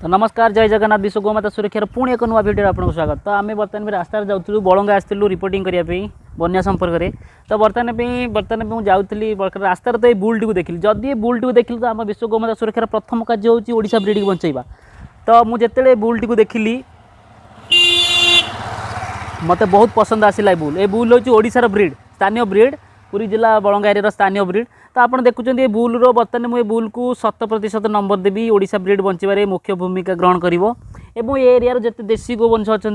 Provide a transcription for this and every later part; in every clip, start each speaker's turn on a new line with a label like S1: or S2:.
S1: तो नमस्कार जय जगन्नाथ विश्व गोमाता सुरक्षार पुणी एक नुआ भिडियो आपको स्वागत। तो आम बर्तमान रास्तार जाऊँ बलंगा आसलु रिपोर्टिंग करने बन्या संपर्क में। तो बर्तमान मुझे जाऊँगी रास्तार तो ये बुल्टी को देखिली जदि ये बुल्टी को देखिली तो आम विश्व गोमाता सुरक्षार प्रथम कार्य होची ओडिशा ब्रीड को बंचेबा। तो मुझे बुल्टी को देखिली मत बहुत पसंद आसला बुल। ए बुल हूँ ओडिशार ब्रीड स्थानीय ब्रीड पुरी जिला बलंगा एरिया स्थानीय ब्रीड। तो आप देखुं ये बुल बर्तमान मुझे बुल को 100% नंबर देवी ओडिशा ब्रीड बंचारे मुख्य भूमिका ग्रहण कर एरिया जिते देशी गोवंश अच्छा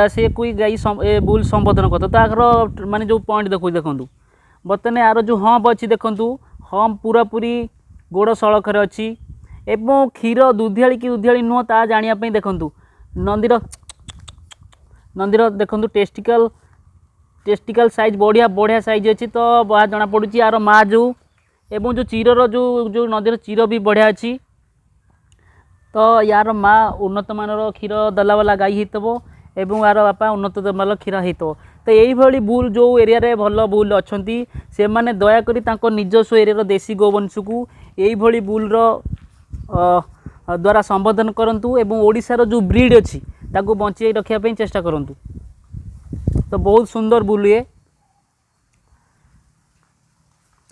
S1: से कोई गाई बुल संबोधन करते। तो आर माने जो पॉइंट देखो बर्तमान यार जो हम्प अच्छी देखूँ हम्प पूरा पूरी गोड़ सड़खर अच्छी एवं क्षीर दुधियाली कि दुधियाली नुह ता जानापी देखूँ नंदीर देखूँ टेस्टिकल साइज बढ़िया बढ़िया साइज अच्छी। तो बहुत जना पड़ू यार माँ जो एवं जो चीरर जो नदीर चीर भी बढ़िया अच्छी। तो यार माँ उन्नत मानर क्षीर दला वाला गाई होतबो एवं यार बापा उन्नत मानर क्षीर होतबो। तो यही बुल जो एरिया रे भल बुल अच्छी से मैंने दयाकोरी निजस्व एरिया देशी गोवंश को यही बुल द्वारा संबोधन करंतु एवं ओडिशार जो ब्रीड अच्छी ताको बंचाई रखापी चेष्टा करंतु। तो बहुत सुंदर बुल ये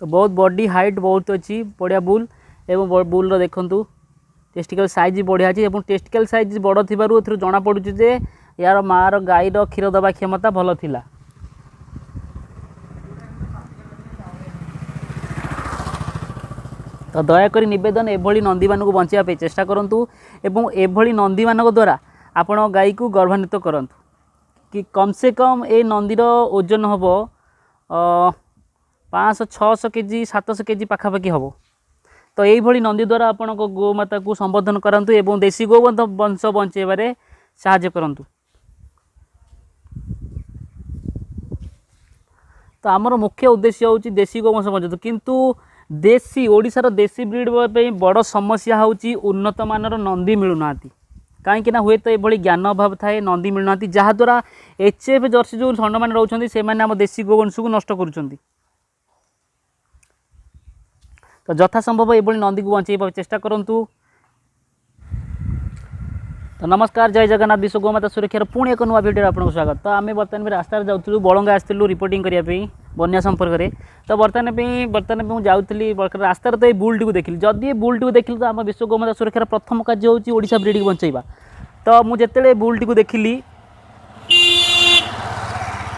S1: तो बहुत बॉडी हाइट बहुत अच्छी बढ़िया बुल एवं बुल देखु टेस्टिकल साइज बढ़िया अच्छी और टेस्टिकल साइज बड़ थी जना पड़ू जे यार मार गाईर क्षीर दबा क्षमता भल थिला। तो दयाकोरी निवेदन एभली नंदी मानक बचाई चेष्टा करूँ एवं एभली नंदी मानक द्वारा आपण गाई को गर्भान्वित करूँ कि कम से कम ए नंदीर ओजन हम 500-600 केजी 700 केजी पाखापाखि हम। तो यही नंदी द्वारा आपण गोमाता को संबोधन करूँ एवं देशी गोवंश बंचाइबारे साहाय्य करूँ। तो आमर मुख्य उद्देश्य हूँ देशी गोवंश बंचतु किंतु देशी ओडिशार देशी ब्रीड बड़ समस्या हूँ उन्नत मानर नंदी मिलूना कहीं हुए तो ये ज्ञान अभाव थाए नंदी मिलूना जहाद्वारा एचएफ जर्सी जो षंड मैंने रोचे से आम देशी गोवंश को नष्ट कर। तो यथा संभव ये नंदी को बचाई चेष्टा करूँ। तो नमस्कार जय जगन्नाथ विश्व गोमाता सुरक्षार पुणी एक नुआ भिडियो आपको स्वागत। तो आम बर्तमान रास्तार जाऊँ बलंगा आसलु रिपोर्टिंग करने बन्या संपर्क में। तो बर्तमान मुझे जाऊँगी रास्तार तो ये बुल्टी को देखिली जदि ये बुल्टी को देखिली तो आम विश्व गोमाता सुरक्षार प्रथम कार्य होची ओडिशा ब्रीड को बंचाइबा। तो मुझे बुल्टी को देखिली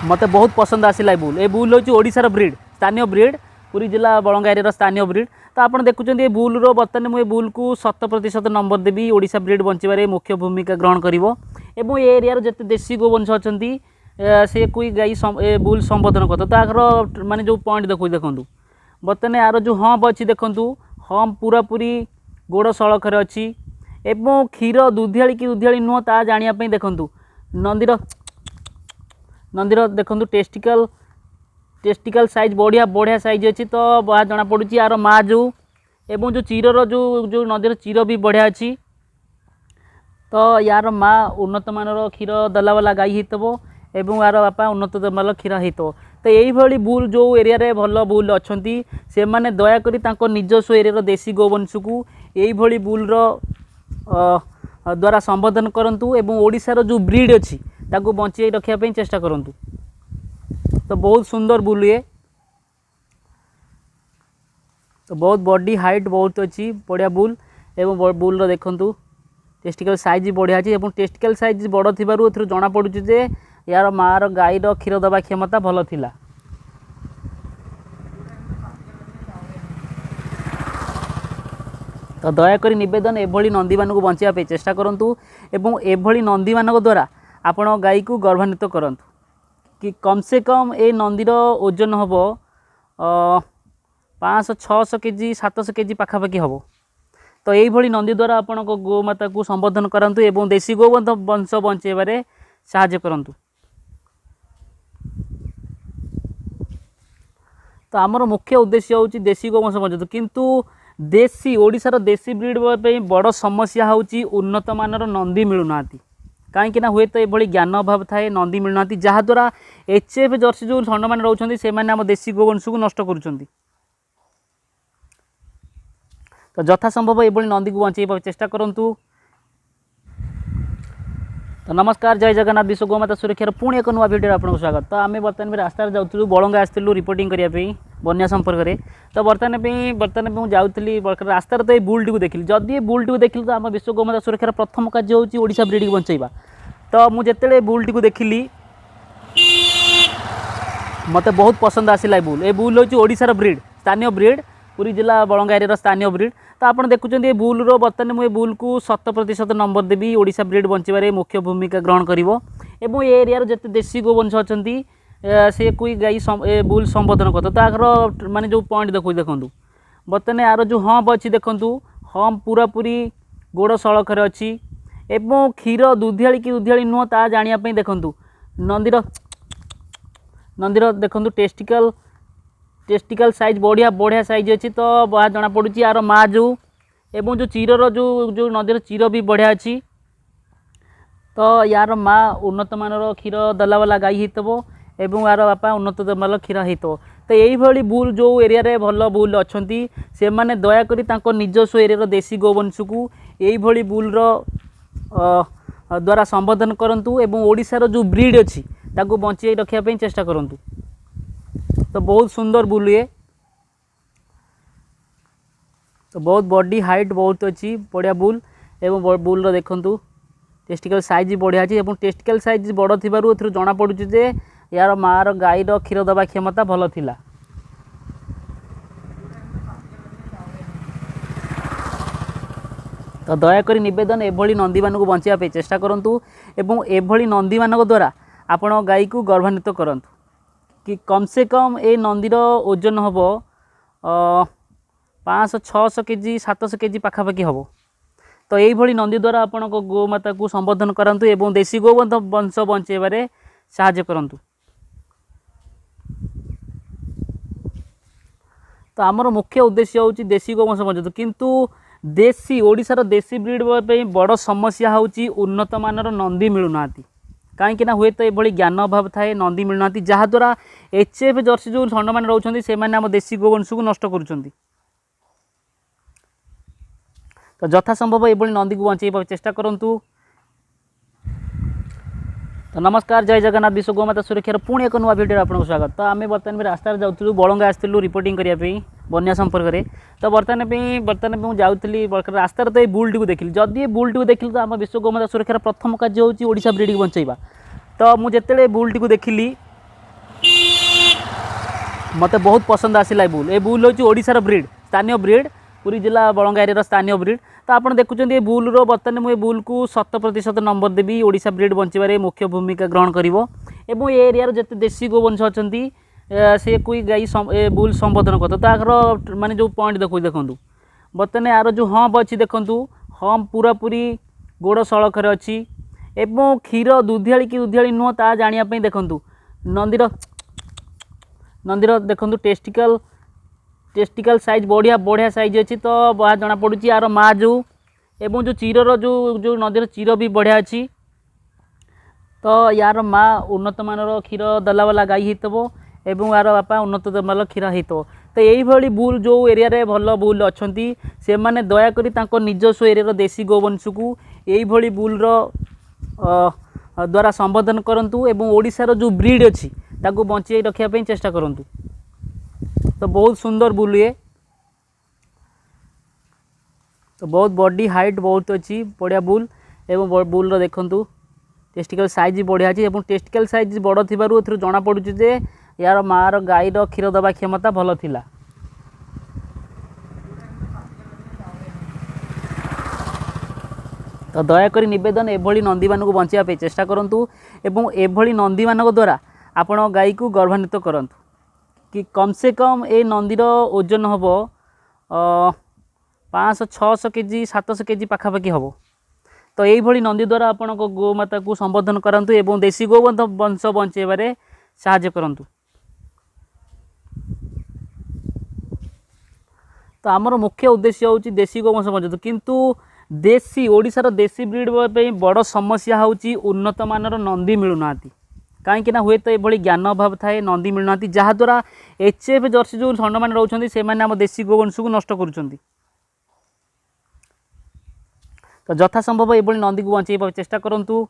S1: मत बहुत पसंद आसला बुल। ए बुल हूँ ओडिशार ब्रीड स्थानीय ब्रीड पुरी जिला बलंगा एरिया स्थानीय ब्रीड। तो आप देखुं ये बुल बर्तमान मुझे बुल को 100% नंबर देवी ओडिशा ब्रीड बंचारे मुख्य भूमिका ग्रहण कर एरिया जिते देशी गोवंश अच्छा से कोई गाई बुल संबोधन करते। तो आर माने जो पॉइंट देखो बर्तमान यार जो हम्प अच्छी देखूँ हम्प पूरा पूरी गोड़ सड़खर अच्छी एवं क्षीर दुधियाली कि दुधियाली नुह ता जानापी देखूँ नंदीर देखूँ टेस्टिकल साइज बढ़िया बढ़िया साइज अच्छी। तो बहुत जना पड़ू यार माँ जो एवं जो चीरर जो नदीर चीर भी बढ़िया अच्छी। तो यार माँ उन्नत मानर क्षीर दला वाला गाई होतबो एवं यार बापा उन्नत मानर क्षीर होतबो। तो यही बुल जो एरिया रे भल बुल अच्छी से मैंने दयाकोरी निजस्व एरिया देशी गोवंश को यही बुल द्वारा संबोधन करंतु एवं ओडिशार जो ब्रीड अच्छी ताको बंचाई रखापी चेष्टा करूँ। तो बहुत सुंदर बुल ये तो बहुत बॉडी हाइट बहुत अच्छी बढ़िया बुल एवं बुल देखूँ टेस्टिकल साइज बढ़िया अच्छी और टेस्टिकल साइज बड़ थी जना पड़ू जे यार मार गाईर क्षीर दबा क्षमता भल थिला। तो दयाकोरी निवेदन एभली नंदी मानक बचाई चेष्टा करूँ एवं एभली नंदी मानक द्वारा आपण गाई को गर्भान्वित करूँ कि कम से कम ए नंदीर ओजन हम 500-600 केजी 700 केजी पाखापाखि हम। तो यही नंदी द्वारा आपण गोमाता को संबोधन करूँ एवं देशी गोवंश बंचाइबारे साहाय्य करूँ। तो आमर मुख्य उद्देश्य हूँ देशी गोवंश बंचतु किंतु देशी ओडिशार देशी ब्रीड बड़ समस्या हूँ उन्नत मानर नंदी मिलूना कहीं हुए तो ये ज्ञान अभाव थाए नंदी मिलूना जहाद्वारा एचएफ जर्सी जो षंड मैंने रोचे से आम देशी गोवंश को नष्ट कर। तो यथा संभव ये नंदी को बचाई चेष्टा करूँ। तो नमस्कार जय जगन्नाथ विश्व गोमाता सुरक्षार पुणी एक नुआ भिडियो आपको स्वागत। तो आम बर्तमान में रास्तार जाऊँ बलंगा आसलु रिपोर्टिंग करने बन्या संपर्क में। तो बर्तमान मुझे जाऊँगी रास्तार तो ये बुलटी को देखिली जदि ये बुलटी को देखिली तो आम विश्व गोमाता सुरक्षार प्रथम कार्य होची ओडिशा ब्रीड की बंचेबा। तो मुझे जिते बुलटी को देखिली मत बहुत पसंद आसला बुल। ए बुल हूँ ओडिशार ब्रीड स्थानीय ब्रीड पुरी जिला बलंगा एरिया स्थानीय ब्रीड। तो आप देखुं ये बुल्र बर्तमान मुझे बुल को 100% नंबर देवी ओडिशा ब्रीड बंचारे मुख्य भूमिका ग्रहण कर एरिया जिते देशी गोवंश अच्छा सी कोई गाई बुल संबोधन करता। तो आखर माने जो पॉइंट देखो बर्तमान यार जो हम्प अच्छी देखूँ हम्प पूरा पूरी गोड़ सड़खर अच्छी एवं क्षीर दुधियाली कि दुधियाली नुह ता जानापी देखूँ नंदीर देखूँ टेस्टिकल साइज बढ़िया बढ़िया साइज अच्छी। तो बहुत जना पड़ू यार माँ जो एवं जो चीर जो नदीर चीर भी बढ़िया अच्छी। तो यार माँ उन्नत मानर क्षीर दला वाला गाई होतो एवं यार बापा उन्नत मान क्षीर होतो। तो यही बुल जो एरिया रे भल बुल अच्छा से मैंने दयाकोरी निजस्व एरिया देशी गोवंश को यही बुल्र द्वारा संबोधन करूँ एवं ओडिशार जो ब्रीड अच्छी ताको बंचाई रखापी चेष्टा करूँ। तो बहुत सुंदर बुल ये तो बहुत बॉडी हाइट बहुत अच्छी बढ़िया बुल एवं बुल्र देखूँ टेस्टिकल साइज बढ़िया अच्छी एवं टेस्टिकल साइज बड़ थी जना पड़ू जे यार मार गाईर क्षीर दबा क्षमता भल थिला। तो दयाकोरी निवेदन एभली नंदी मान को बचाई चेष्टा करूँ एवं एभली नंदी मान द्वारा आपण गाई को गर्भान्वित करूँ कि कम से कम ये नंदीर ओजन हम 500-600 केजी 700 केजी पाखापाखि हम। तो यही नंदी द्वारा आपण गोमाता को संबोधन करूँ एवं देशी गोवंश बंचाइबारे साहाय्य करूँ। तो आमर मुख्य उद्देश्य हूँ देशी गोवंश बंचातु किंतु देशी ओडिशार देशी ब्रीड बड़ समस्या हूँ उन्नत मानर नंदी मिलूना कहीं हुए तो ये ज्ञान अभाव थाए नंदी मिलूना जहाद्वारा एचएफ जर्सी जो षंड मैंने रोचे से आम देशी गोवंश को नष्ट कर। तो यथा संभव ये नंदी को बचाई चेष्टा करूँ। तो नमस्कार जय जगन्नाथ विश्व गोमाता सुरक्षार पुणी एक नुआ भिडियो आपको स्वागत। तो आम बर्तमान में रास्तार जाऊँ बलंगा आसलु रिपोर्टिंग करने बन्या संपर्क में। तो बर्तमान मुझे जाऊँगी रास्तार तो ये बुलटी को देखिली जदि ये बुलटी को देखिली तो आम विश्व गोमाता सुरक्षार प्रथम कार्य होची ओडिशा ब्रीड की बंचाइबा। तो मुझे जिते बुलटी को देखिली मत बहुत पसंद आसला बुल। ए बुल हूँ ओडिशार ब्रीड स्थानीय ब्रीड पुरी जिला बलंगा एरिया स्थानीय ब्रीड। तो आप देखुं ये बुल्र बर्तमान मुझे बुल को 100% नंबर देवी ओडिशा ब्रीड बंचारे मुख्य भूमिका ग्रहण कर एरिया जिते देशी गोवंश अच्छा सी कोई गाई बुल संबोधन करता। तो आखर माने जो पॉइंट देखो बर्तमान यार जो हम्प अच्छी देखूँ हम्प पूरा पूरी गोड़ सड़खर अच्छी एवं क्षीर दुधियाली कि दुधियाली नुह ता जानापी देखूँ नंदीर देखूँ टेस्टिकल साइज बढ़िया बढ़िया साइज अच्छी। तो बहुत जना पड़ू यार माँ जो एवं जो चीर जो नदीर चीर भी बढ़िया अच्छी। तो यार माँ उन्नत मानर क्षीर दला वाला गाई होतो एवं यार बापा उन्नत मान क्षीर होतो। तो यही बुल जो एरिया रे भल बुल अच्छा से मैंने दयाकोरी निजस्व एरिया देशी गोवंश को यही बुल्र द्वारा संबोधन करूँ एवं ओडिशार जो ब्रीड अच्छी ताको बचाई रखापी चेष्टा करूँ। तो बहुत सुंदर बुल ये तो बहुत बॉडी हाइट बहुत अच्छी बढ़िया बुल एवं बुल्र देखूँ टेस्टिकल साइज बढ़िया अच्छी एवं टेस्टिकल साइज बड़ थी जना पड़ू जे यार मार गाईर क्षीर दबा क्षमता भल थिला। तो दयाकोरी निवेदन एभली नंदी मान को बचाई चेष्टा करूँ एवं एभली नंदी मान द्वारा आपण गाई को गर्भान्वित करूँ कि कम से कम ये नंदीर ओजन हम 500-600 केजी 700 केजी पाखापाखि हम। तो यही नंदी द्वारा आपण गोमाता को संबोधन करूँ एवं देशी गोवंश बंचाइबारे साहाय्य करूँ। तो आमर मुख्य उद्देश्य हूँ देशी गोवंश बंचातु किंतु देशी ओडिशार देशी ब्रीड बड़ समस्या हूँ उन्नत मानर नंदी मिलूना कहीं हुए तो ये ज्ञान अभाव थाए नंदी मिलूना जहाद्वारा एचएफ जर्सी जो षंड मैंने रोचे से आम देशी गोवंश को नष्ट कर। तो यथा संभव ये नंदी को बचाई चेष्टा करूँ।